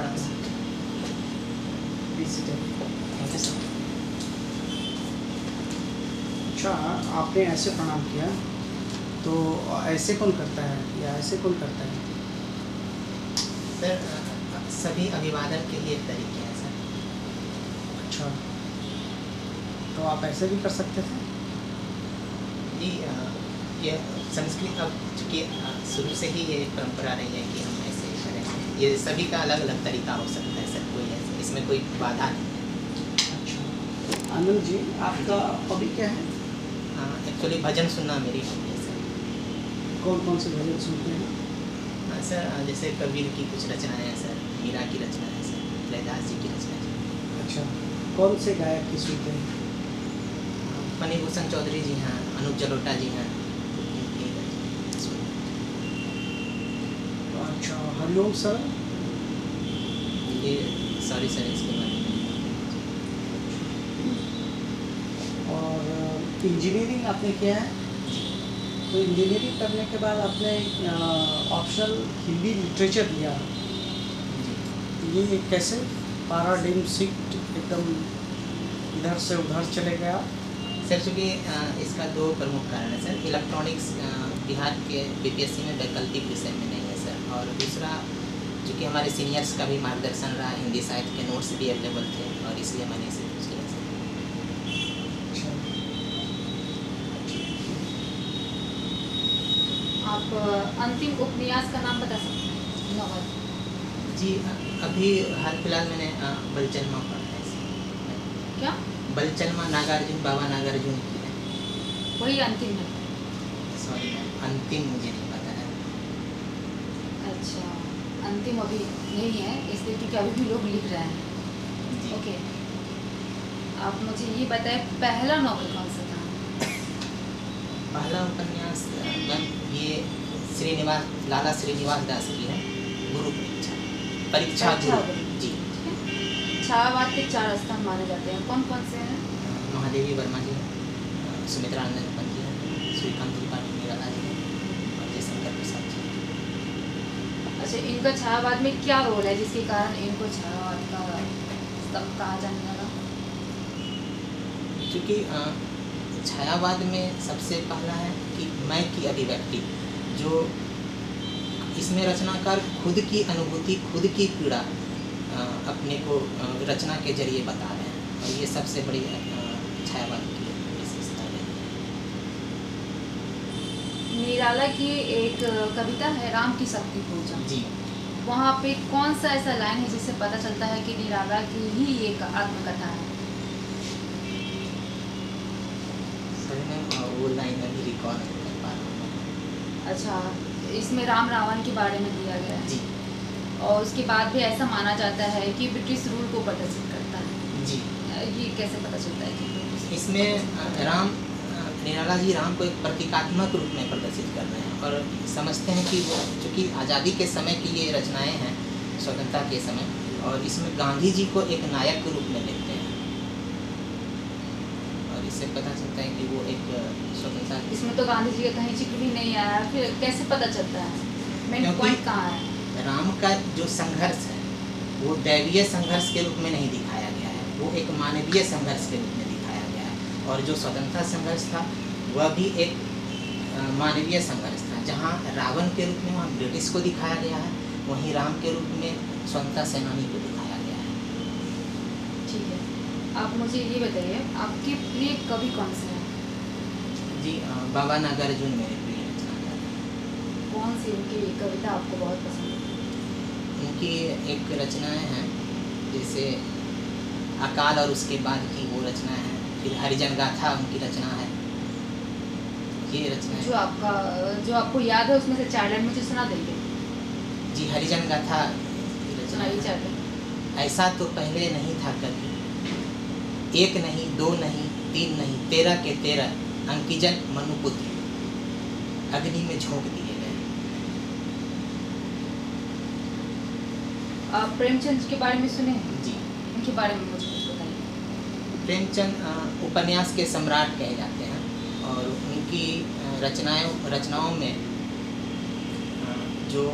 प्रणाम sir. Thank you sir. अच्छा, आपने ऐसे प्रणाम किया, तो ऐसे कौन करता है या ऐसे कौन करता है? सर सभी अभिवादन के लिए तरीके हैं सर। अच्छा, तो आप ऐसे भी कर सकते थे? जी ये संस्कृत अब चूँकि शुरू से ही ये परंपरा रही है कि हम ऐसे करें। ये सभी का अलग अलग तरीका हो सकता है सर, कोई ऐसे इसमें कोई बाधा नहीं है। अच्छा, आनंद जी, आपका हॉबी क्या है? एक्चुअली भजन सुनना मेरी हॉबी है सर। कौन कौन से भजन सुनते हैं? सर जैसे कबीर की कुछ रचनाएँ हैं सर, मीरा की रचना है सर, लयदास जी की रचना है। अच्छा, कौन से गायक की सुनते हैं? फणिभूषण चौधरी जी हैं, अनूप जलोटा जी हैं, इनकी सुन। अच्छा, हरिओम सर। ये सॉरी सर इसके बारे में। और इंजीनियरिंग आपने किया है, तो इंजीनियरिंग करने के बाद आपने ऑप्शनल हिंदी लिटरेचर लिया, ये कैसे? पैराडाइम शिफ्ट एकदम इधर से उधर चले गया? सर चूँकि इसका दो प्रमुख कारण है सर। इलेक्ट्रॉनिक्स बिहार के बीपीएससी में वैकल्पिक विषय में नहीं है सर, और दूसरा चूँकि हमारे सीनियर्स का भी मार्गदर्शन रहा, हिंदी साहित्य के नोट्स भी अवेलेबल थे, और इसलिए मैंने इसे चूज किया सर। अच्छा, आप अंतिम उपन्यास का नाम बता सकते हैं? नॉवल। जी अभी हाल फिलहाल मैंने बलचनमा पढ़ा है सर। क्या? बलचनमा नागार्जुन, बाबा नागार्जुन की है। वही अंतिम है? सॉरी मैम, अंतिम मुझे नहीं पता है। अच्छा, अंतिम अभी नहीं है इसलिए, क्योंकि अभी भी लोग लिख रहे हैं। जी ओके, आप मुझे ये बताएं, पहला नॉवल कौन सा था? पहला उपन्यास मैम ये लाला श्रीनिवास दास की है, गुरु परीक्षा। परीक्षा गुरु जी। छायावाद के 4 स्थान माने जाते हैं, कौन कौन से हैं? महादेवी वर्मा जी हैं, सुमित्रा नंदन पंत जी हैं, श्रीकांत त्रिपाठी निराला जी हैं, और जयशंकर प्रसाद जी। अच्छा, इनका छायावाद में क्या रोल है जिसके कारण इनको छायावाद का स्तंभ कहा जाने लगा? क्योंकि छायावाद में सबसे पहला है कि मैं की अभिव्यक्ति, जो इसमें रचनाकार खुद की अनुभूति, खुद की पीड़ा अपने को रचना के जरिए बता रहे हैं, और ये सबसे बड़ी छायावाद की विशेषता है। निराला की एक कविता है, राम की शक्ति पूजा। जी वहाँ पे कौन सा ऐसा लाइन है जिससे पता चलता है कि निराला की ही एक आत्मकथा है? सर मैं वो लाइन अभी रिकॉल नहीं कर पा रहा हूँ। अच्छा, इसमें राम रावण के बारे में दिया गया है, जी और उसके बाद भी ऐसा माना जाता है कि ब्रिटिश रूल को प्रदर्शित करता है। जी ये कैसे पता चलता है कि ब्रिटिश? इसमें निराला जी राम को एक प्रतीकात्मक रूप में प्रदर्शित कर रहे हैं, और समझते हैं कि वो चूँकि आज़ादी के समय की ये रचनाएं हैं, स्वतंत्रता के समय, और इसमें गांधी जी को एक नायक के रूप में देखते हैं, और इससे पता चलता है कि वो एक स्वतंत्रता। इसमें तो गांधी जी का कहीं जिक्र भी नहीं आया, फिर कैसे पता चलता है? मेन क्योंकि पॉइंट कहाँ है? राम का जो संघर्ष है वो दैवीय संघर्ष के रूप में नहीं दिखाया गया है, वो एक मानवीय संघर्ष के रूप में दिखाया गया है, और जो स्वतंत्रता संघर्ष था वह भी एक मानवीय संघर्ष था, जहाँ रावण के रूप में वहाँ ब्रिटिश को दिखाया गया है, वहीं राम के रूप में स्वतंत्रता सेनानी को दिखाया गया है। ठीक है, आप मुझे ये बताइए, आपके प्रिय कवि कौन से हैं? जी बाबा नागार्जुन मेरे प्रिय रचनाकार हैं। कौन सी उनकी कविता आपको बहुत पसंद है? उनकी एक रचनाएं हैं, जैसे अकाल और उसके बाद की वो रचनाएं हैं, फिर हरिजन गाथा उनकी रचना है, ये रचनाएं। जो आपको याद है उसमें से 4 लाइन मुझे सुना देंगे? जी हरिजन गाथा की रचना सुनाइए 4 है। लाइन। ऐसा तो पहले नहीं था कभी, एक नहीं, दो नहीं, तीन नहीं, 13 के 13 अंकिजन मनुपुत्र अग्नि में झोंक दिए गए। आप प्रेमचंद के बारे में सुने हैं? जी उनके बारे में मुझे कुछ बताइए। प्रेमचंद उपन्यास के सम्राट कहे जाते हैं, और उनकी रचनाओं में जो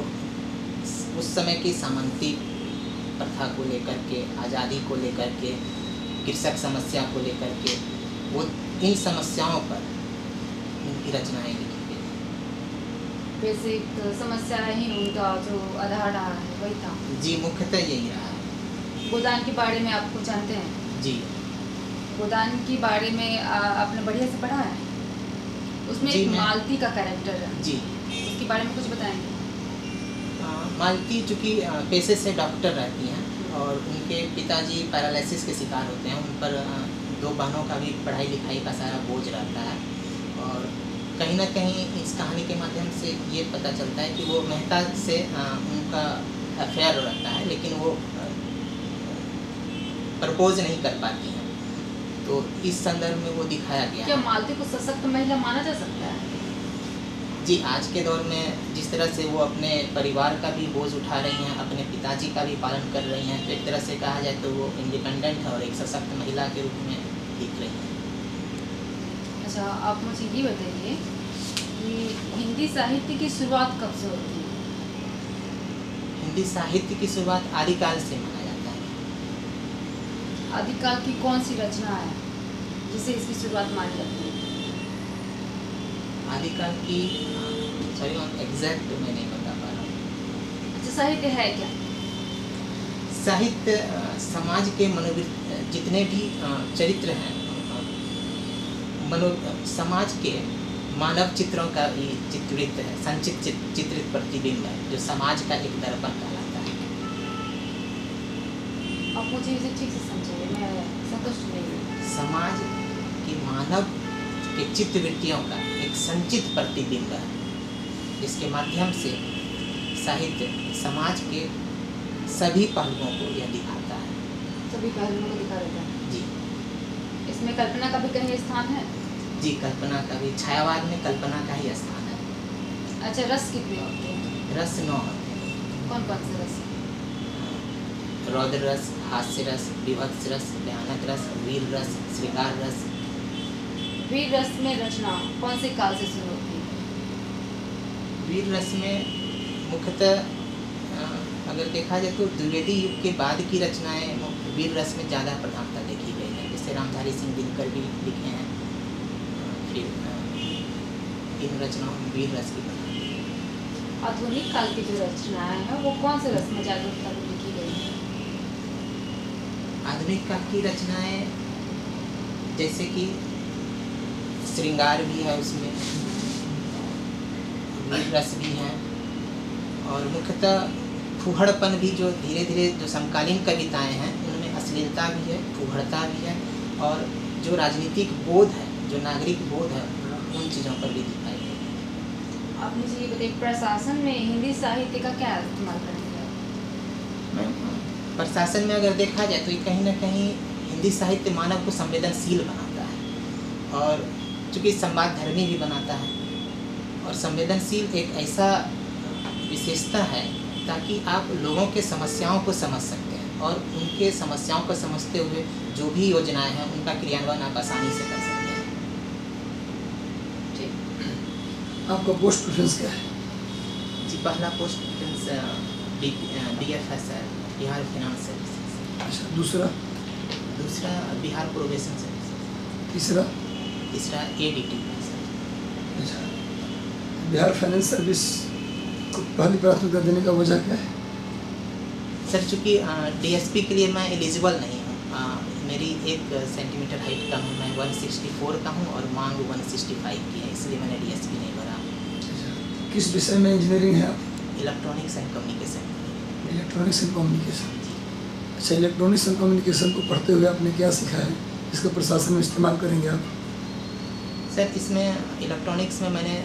उस समय की सामंती प्रथा को लेकर के, आज़ादी को लेकर के, कृषक समस्या को लेकर के, वो इन समस्याओं पर उनकी रचनाएं लिखी गई। बेसिक समस्या ही उनका जो आधार रहा है वही था। जी, मुख्यतः यही रहा है। गोदान के बारे में आपको जानते हैं? जी गोदान के बारे में आपने बढ़िया से पढ़ा है? उसमें जी, एक मैं- मालती का कैरेक्टर है, जी। उसके बारे में कुछ बताएंगे? मालती चूँकि पेशे से डॉक्टर रहती हैं और उनके पिताजी पैरालिसिस के शिकार होते हैं। उन पर 2 बहनों का भी पढ़ाई लिखाई का सारा बोझ रहता है और कहीं न कहीं इस कहानी के माध्यम से ये पता चलता है कि वो मेहता से उनका अफेयर रहता है, लेकिन वो प्रपोज नहीं कर पाती हैं। तो इस संदर्भ में वो दिखाया गया क्या है। मालती को सशक्त महिला माना जा सकता है? जी, आज के दौर में जिस तरह से वो अपने परिवार का भी बोझ उठा रही हैं, अपने पिताजी का भी पालन कर रही हैं, तो एक तरह से कहा जाए तो वो इंडिपेंडेंट है और एक सशक्त महिला के रूप में दिख रही हैं। अच्छा, आप मुझे ये बताइए कि हिंदी साहित्य की शुरुआत कब से होती है? हिंदी साहित्य की शुरुआत आदिकाल से माना जाता है। आदिकाल की कौन सी रचना है जिसे इसकी शुरुआत मानी जाती है? आदिकाल की सॉरी एग्जैक्ट मैं नहीं बता पा रहा हूँ। अच्छा, साहित्य है क्या? साहित्य समाज के जितने भी चरित्र हैं, समाज के मानव चित्रों का भी चित्रित है, चित्रित प्रतिबिंब है, जो समाज का एक दर्पण कहलाता है। आप मुझे इसे ठीक से समझाइए, मैं संतुष्ट नहीं हूँ। समाज की मानव के चित्तवृत्तियों का एक संचित प्रतिबिंब है, जिसके माध्यम से साहित्य समाज के सभी पहलुओं को यह दिखाता है। सभी पहलुओं को दिखा देता है। जी इसमें कल्पना का भी कहीं स्थान है? जी, कल्पना का भी, छायावाद में कल्पना का ही स्थान है। अच्छा, रस कितने होते हैं? रस 9 होते हैं। कौन कौन से रस? रौद्र रस, हास्य रस, विभत्स रस, भयानक रस, वीर रस, श्रृंगार रस। वीर रस में रचना कौन से काल से शुरू होती है? वीर रस में मुख्यतः अगर देखा जाए तो द्विवेदी युग के बाद की रचनाएं वीर रस में ज़्यादा प्रधानता देखी गई है। जैसे रामधारी सिंह दिनकर भी लिखे हैं, फिर इन रचनाओं में वीर रस की प्रधानता है। आधुनिक काल की जो रचनाएं हैं वो कौन से रस में जागरूकता में लिखी गई है? आधुनिक काल की रचनाएं जैसे कि श्रृंगार भी है, उसमें वीर रस भी है और मुख्यतः फूहड़पन भी, जो धीरे धीरे जो समकालीन कविताएं हैं उनमें अश्लीलता भी है, फूहड़ता भी है और जो राजनीतिक बोध है, जो नागरिक बोध है, उन चीज़ों पर भी दिखाई गई है। आप मुझे ये बताइए, प्रशासन में हिंदी साहित्य का क्या इस्तेमाल करेंगे? प्रशासन में अगर देखा जाए तो ये कहीं ना कहीं हिंदी साहित्य मानव को संवेदनशील बनाता है और चूँकि संवाद धर्मी भी बनाता है और संवेदनशील एक ऐसा विशेषता है ताकि आप लोगों के समस्याओं को समझ सकते हैं और उनके समस्याओं को समझते हुए जो भी योजनाएं हैं उनका क्रियान्वयन आप आसानी से कर सकते हैं। ठीक। आपका पोस्ट प्रेफरेंस क्या है? जी, पहला पोस्ट BFS है, बिहार फाइनेंस सर्विसेज। अच्छा, दूसरा? दूसरा बिहार प्रोबेशन सर्विसेज। तीसरा? तीसरा ADT। अच्छा, बिहार फाइनेंस सर्विस को पहली प्राथमिकता देने का वजह क्या है? सर, चूँकि DSP के लिए मैं एलिजिबल नहीं हूँ, मेरी 1 सेंटीमीटर हाइट कम है, मैं 164 का हूँ और मांग 165 की है, इसलिए मैंने DSP नहीं भरा। अच्छा, किस विषय में इंजीनियरिंग है आप? Electronics and communication. Electronics and communication. अच्छा, इलेक्ट्रॉनिक्स एंड कम्युनिकेशन को पढ़ते हुए आपने क्या सीखा है, इसका प्रशासन में इस्तेमाल करेंगे आप? सर, इसमें इलेक्ट्रॉनिक्स में मैंने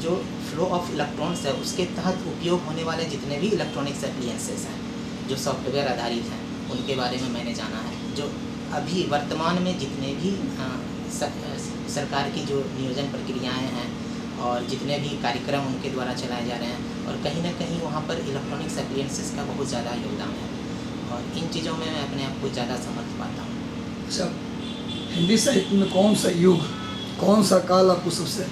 जो फ्लो ऑफ इलेक्ट्रॉन्स है उसके तहत उपयोग होने वाले जितने भी इलेक्ट्रॉनिक्स एप्लियंसेस हैं जो सॉफ्टवेयर आधारित हैं उनके बारे में मैंने जाना है। जो अभी वर्तमान में जितने भी सरकार की जो नियोजन प्रक्रियाएं हैं और जितने भी कार्यक्रम उनके द्वारा चलाए जा रहे हैं और कहीं ना कहीं वहाँ पर इलेक्ट्रॉनिक्स एप्लियंसेस का बहुत ज़्यादा योगदान है और इन चीज़ों में मैं अपने आप को ज़्यादा समर्थ पाता हूँ। अच्छा, हिंदी साहित्य में कौन सा युग, कौन सा काल आपको सबसे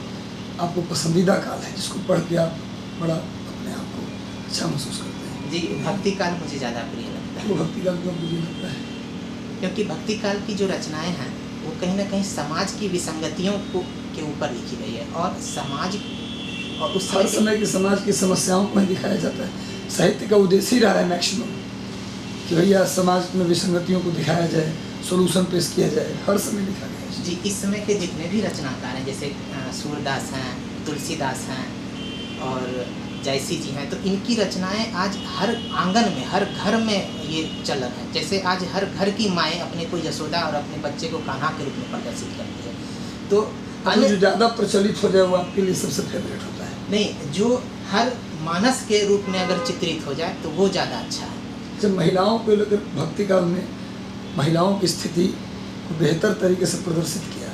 आपको पसंदीदा काल है जिसको पढ़ के आप बड़ा अपने आप को अच्छा महसूस करते हैं? जी, भक्ति काल मुझे ज़्यादा प्रिय लगता वो है, भक्ति का मतलब मुझे लगता है क्योंकि भक्ति काल की जो रचनाएं हैं वो कहीं ना कहीं समाज की विसंगतियों को के ऊपर लिखी गई है, और समाज और उस हर समय समय की समाज की समस्याओं को ही दिखाया जाता है। साहित्य का उद्देश्य ही रहा है मैक्सिमम कि भैया समाज में विसंगतियों को दिखाया जाए, सोल्यूशन पेश किया जाए, हर समय लिखा गया है। जी, इस समय के जितने भी रचनाकार हैं, जैसे सूरदास हैं, तुलसीदास हैं और जयसी जी हैं, तो इनकी रचनाएं आज हर आंगन में, हर घर में ये चलन है। जैसे आज हर घर की माएँ अपने को यशोदा और अपने बच्चे को कान्हा के रूप में प्रदर्शित करती है। तो अभी जो ज़्यादा प्रचलित हो जाए वो आपके लिए सबसे फेवरेट होता है। नहीं, जो हर मानस के रूप में अगर चित्रित हो जाए तो वो ज़्यादा अच्छा है। जब महिलाओं को लेकर भक्ति काल में महिलाओं की स्थिति को बेहतर तरीके से प्रदर्शित किया,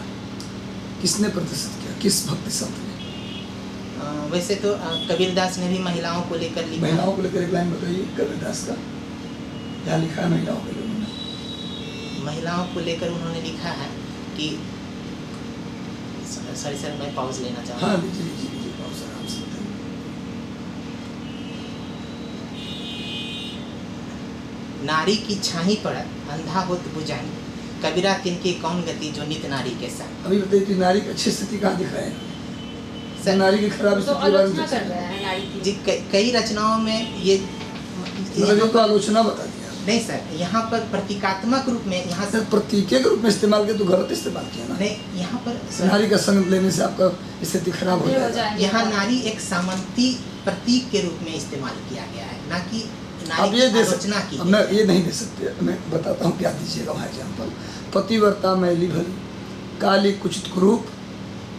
किसने प्रदर्शित किया, किस भक्ति संत ने? वैसे तो कबीरदास ने भी महिलाओं को लेकर लिखा है। महिलाओं को लेकर एक लाइन बताइए कबीरदास का, क्या लिखा है महिलाओं के लिए उन्होंने? महिलाओं को लेकर उन्होंने लिखा है कि सॉरी सर, मैं पॉज लेना चाहूँगा। हाँ लीजिए लीजिए लीजिए, बहुत आराम से बताइए। नारी की छाही पड़त अंधा होत बुझन, कबीरा तिनके कौन गति जो नित नारी के संग। अभी बताइए कि नारी की अच्छी स्थिति कहाँ दिखाए? सर, नारी की खराब तो स्थिति के बारे में आलोचना कर बताइए। रहा है नारी की। जी, कई रचनाओं में ये मतलब ये तो आलोचना बता दिया। नहीं सर, यहाँ पर प्रतीकात्मक रूप में यहाँ सर प्रतीके के रूप में इस्तेमाल किया तो गलत इस्तेमाल किया ना। नहीं, यहाँ पर सर, नारी का संग लेने से आपका स्थिति खराब हो ये हो जाएगा। जाएंगे। यहाँ नारी एक सामंती प्रतीक के रूप में इस्तेमाल किया गया है, ना कि नारी अब ये की दे आलोचना की अब मैं ये नहीं दे सकते, मैं बताता हूँ क्या दीजिएगा वहाँ एग्जाम्पल। पतिव्रता मैली भली काली कुचित कुरूप,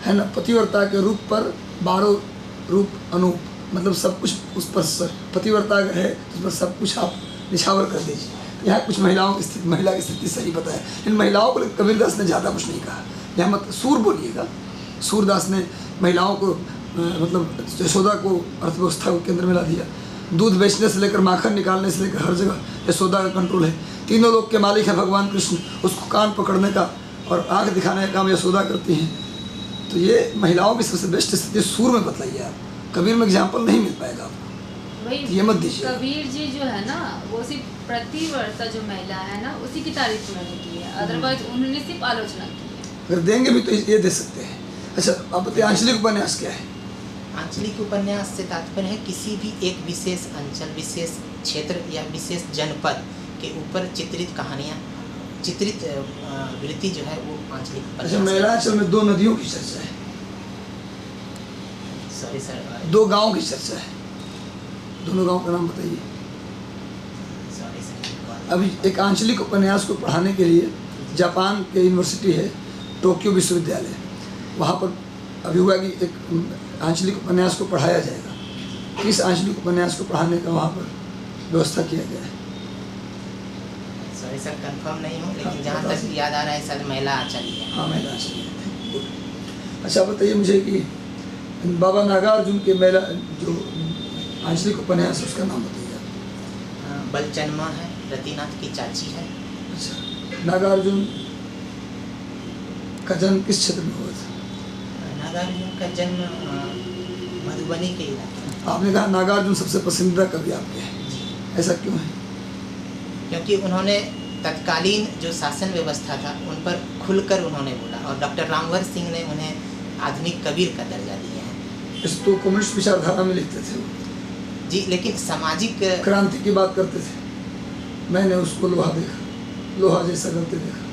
है ना। पतिव्रता के रूप पर 12 रूप अनूप, मतलब सब कुछ उस पर पतिव्रता अगर है तो उस पर सब कुछ आप निछावर कर दीजिए। यहाँ कुछ महिलाओं की स्थिति, महिला की स्थिति सही बताया, इन महिलाओं को कबीरदास ने ज़्यादा कुछ नहीं कहा। यहाँ मत सूर बोलिएगा, सूरदास ने महिलाओं को मतलब यशोदा को अर्थव्यवस्था को केंद्र में ला दिया। दूध बेचने से लेकर माखन निकालने से लेकर हर जगह यशोदा का कंट्रोल है। तीनों लोग के मालिक हैं भगवान कृष्ण, उसको कान पकड़ने का और आँख दिखाने का काम यशोदा करती हैं। तो ये महिलाओं की सबसे बेस्ट स्थिति सूर में बतलाइए आप, कबीर में एग्जाम्पल नहीं मिल पाएगा आपको, वही ये मत दीजिए। कबीर जी जो है ना वो सिर्फ प्रतिवर्ता जो महिला है ना उसी की तारीफ उन्होंने की है, अदरवाइज उन्होंने सिर्फ आलोचना की है। अगर देंगे भी तो ये दे सकते हैं। अच्छा अब बताइए आंचलिक उपन्यास क्या है? आंचलिक उपन्यास से तात्पर्य है किसी भी एक विशेष अंचल, विशेष क्षेत्र या विशेष जनपद के ऊपर चित्रित कहानियाँ, चित्रित वृत्ति जो है वो आंचलिक अच्छा उपन्यास है। महिलांचल में 2 नदियों की चर्चा है, सॉरी सर, 2 गांव की चर्चा है, दोनों गांव का नाम बताइए। Sorry sir. अभी एक आंचलिक उपन्यास को पढ़ाने के लिए जापान के यूनिवर्सिटी है टोक्यो विश्वविद्यालय, वहाँ पर अभी हुआ कि एक आंचलिक उपन्यास को पढ़ाया जाएगा। किस आंचलिक उपन्यास को पढ़ाने का वहाँ पर व्यवस्था किया गया है? सॉरी सर, कंफर्म नहीं हूँ, हाँ, लेकिन जहाँ बता तक दीजिए। याद आ रहा है शायद महिला आंचल है। हाँ महिला आंचलिक। अच्छा बताइए मुझे कि बाबा नागार्जुन के मेला जो आंचलिक उपन्यास है उसका नाम बताइए आप। बलचन्मा है, रतिनाथ की चाची है। अच्छा नागार्जुन का जन्म किस क्षेत्र में हुआ था? नागार्जुन का जन्म मधुबनी के इलाके में। आपने कहा नागार्जुन सबसे पसंदीदा कवि आपके हैं, ऐसा क्यों है? क्योंकि उन्होंने तत्कालीन जो शासन व्यवस्था था उन पर खुलकर उन्होंने बोला, और डॉक्टर रामवर सिंह ने उन्हें आधुनिक कबीर का दर्जा दिया है। इस तो कम्युनिस्ट विचारधारा में लिखते थे वो, जी, लेकिन सामाजिक क्रांति की बात करते थे। मैंने उसको लोहा देखा, लोहा जैसा गलते देखा,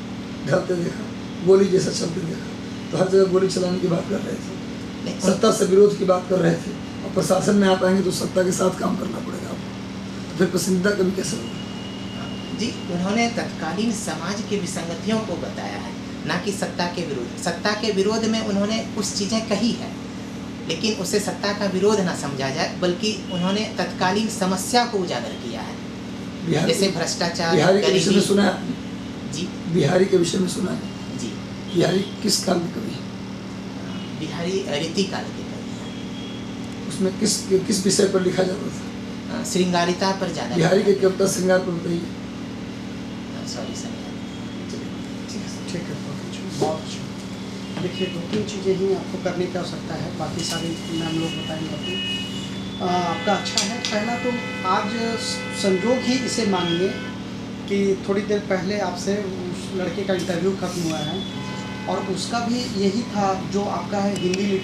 ढलते देखा, गोली जैसा चलते देखा। तो हर जगह गोली चलाने की बात कर रहे थे, नहीं, सत्ता से विरोध की बात कर रहे थे। और प्रशासन में आप आएंगे तो सत्ता के साथ काम करना पड़ेगा आपको, तो फिर पसंदीदा कवि कैसे होगा? जी, उन्होंने तत्कालीन समाज की विसंगतियों को बताया है, ना कि सत्ता के विरोध। सत्ता के विरोध में उन्होंने कुछ चीज़ें कही है, लेकिन उसे सत्ता का विरोध ना समझा जाए, बल्कि उन्होंने तत्कालीन समस्या को उजागर किया है, बिहारी जैसे भ्रष्टाचार, बिहारी के विषय में गरीबी। सुना है आपने? जी बिहारी के विषय में सुना है? जी, बिहारी किस काल के कवि हैं? बिहारी रीतिकाल के कवि हैं। उसमें किस विषय पर लिखा जाता था? श्रृंगारिता पर ज़्यादा। बिहारी के कविता श्रृंगार पर बताइए। Sorry sir. ठीक है, बहुत अच्छा। देखिए 2-3 चीज़ें ही आपको करने की आवश्यकता है, बाकी सारी मैम लोग बताएंगे आपको। आपका अच्छा है। पहला तो आज संजोग ही इसे मानिए कि थोड़ी देर पहले आपसे उस लड़के का इंटरव्यू खत्म हुआ है और उसका भी यही था जो आपका है हिंदी